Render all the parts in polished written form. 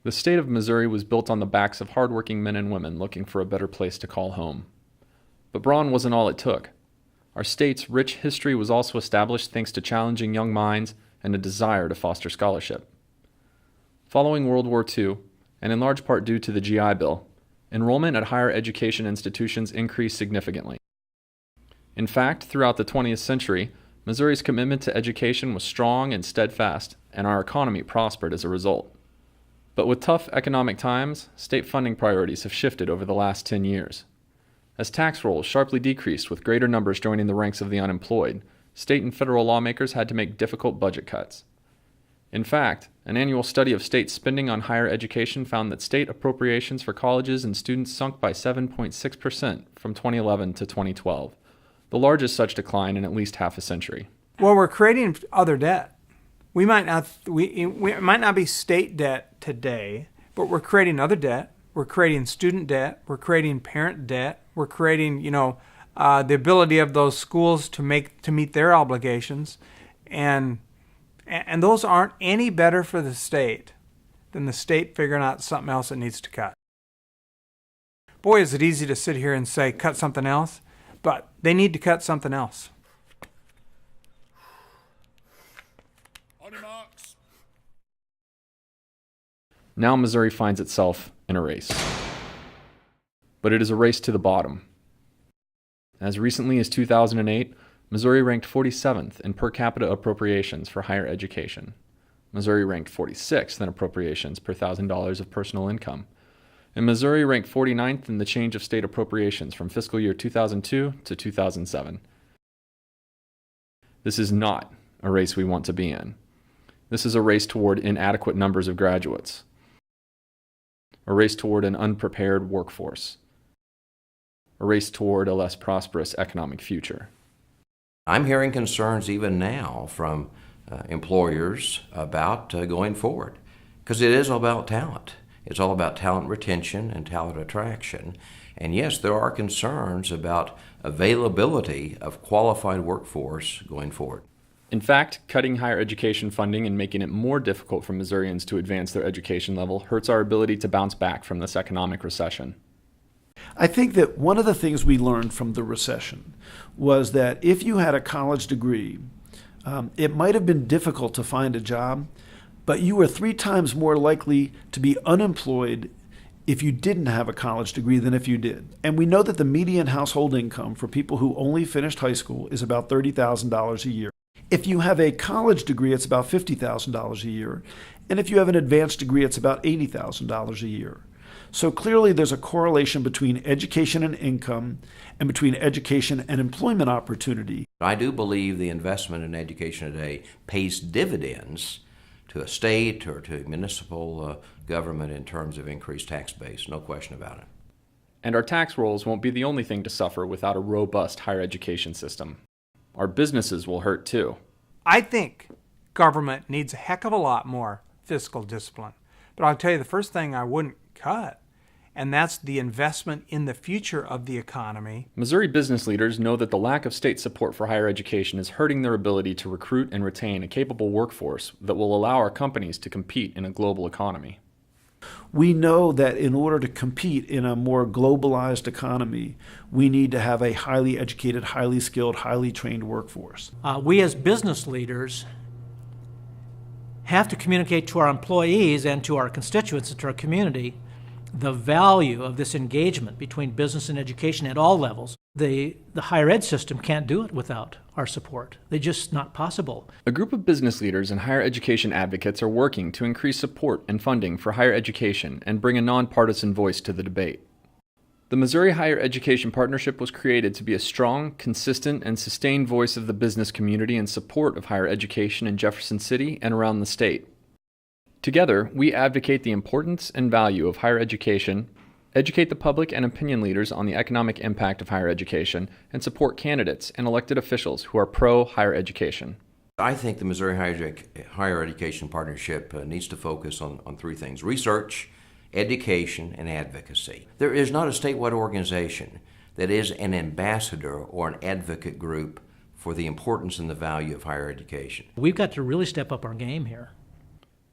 The state of Missouri was built on the backs of hardworking men and women looking for a better place to call home. But brawn wasn't all it took. Our state's rich history was also established thanks to challenging young minds and a desire to foster scholarship. Following World War II, and in large part due to the GI Bill, enrollment at higher education institutions increased significantly. In fact, throughout the 20th century, Missouri's commitment to education was strong and steadfast, and our economy prospered as a result. But with tough economic times, state funding priorities have shifted over the last 10 years. As tax rolls sharply decreased with greater numbers joining the ranks of the unemployed, state and federal lawmakers had to make difficult budget cuts. In fact, an annual study of state spending on higher education found that state appropriations for colleges and students sunk by 7.6% from 2011 to 2012, the largest such decline in at least half a century. Well, we're creating other debt. We might not be state debt today, but we're creating other debt. We're creating student debt. We're creating parent debt. We're creating, the ability of those schools to meet their obligations, and those aren't any better for the state than the state figuring out something else it needs to cut. Boy, is it easy to sit here and say cut something else, but they need to cut something else. Now Missouri finds itself in a race. But it is a race to the bottom. As recently as 2008, Missouri ranked 47th in per capita appropriations for higher education. Missouri ranked 46th in appropriations per $1,000 of personal income. And Missouri ranked 49th in the change of state appropriations from fiscal year 2002 to 2007. This is not a race we want to be in. This is a race toward inadequate numbers of graduates. A race toward an unprepared workforce. A race toward a less prosperous economic future. I'm hearing concerns even now from employers about going forward, because it is all about talent. It's all about talent retention and talent attraction. And yes, there are concerns about availability of qualified workforce going forward. In fact, cutting higher education funding and making it more difficult for Missourians to advance their education level hurts our ability to bounce back from this economic recession. I think that one of the things we learned from the recession was that if you had a college degree, it might have been difficult to find a job, but you were 3 times more likely to be unemployed if you didn't have a college degree than if you did. And we know that the median household income for people who only finished high school is about $30,000 a year. If you have a college degree, it's about $50,000 a year. And if you have an advanced degree, it's about $80,000 a year. So clearly there's a correlation between education and income and between education and employment opportunity. I do believe the investment in education today pays dividends to a state or to a municipal government in terms of increased tax base, no question about it. And our tax rolls won't be the only thing to suffer without a robust higher education system. Our businesses will hurt too. I think government needs a heck of a lot more fiscal discipline. But I'll tell you the first thing I wouldn't cut, and that's the investment in the future of the economy. Missouri business leaders know that the lack of state support for higher education is hurting their ability to recruit and retain a capable workforce that will allow our companies to compete in a global economy. We know that in order to compete in a more globalized economy, we need to have a highly educated, highly skilled, highly trained workforce. We as business leaders have to communicate to our employees and to our constituents and to our community the value of this engagement between business and education at all levels. The higher ed system can't do it without our support. They're just not possible. A group of business leaders and higher education advocates are working to increase support and funding for higher education and bring a nonpartisan voice to the debate. The Missouri Higher Education Partnership was created to be a strong, consistent, and sustained voice of the business community in support of higher education in Jefferson City and around the state. Together, we advocate the importance and value of higher education, educate the public and opinion leaders on the economic impact of higher education, and support candidates and elected officials who are pro-higher education. I think the Missouri Higher Education Partnership needs to focus on 3 things: research, education, and advocacy. There is not a statewide organization that is an ambassador or an advocate group for the importance and the value of higher education. We've got to really step up our game here.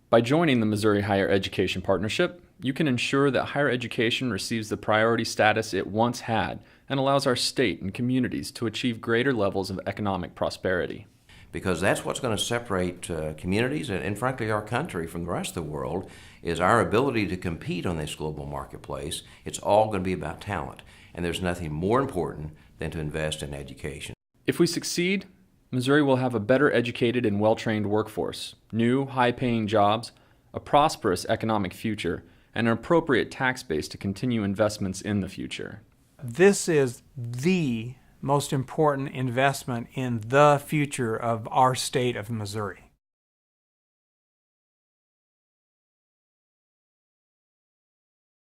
By joining the Missouri Higher Education Partnership, you can ensure that higher education receives the priority status it once had and allows our state and communities to achieve greater levels of economic prosperity. Because that's what's going to separate communities and frankly our country from the rest of the world is our ability to compete on this global marketplace. It's all going to be about talent, and there's nothing more important than to invest in education. If we succeed, Missouri will have a better educated and well-trained workforce, new, high-paying jobs, a prosperous economic future, and an appropriate tax base to continue investments in the future. This is the most important investment in the future of our state of Missouri.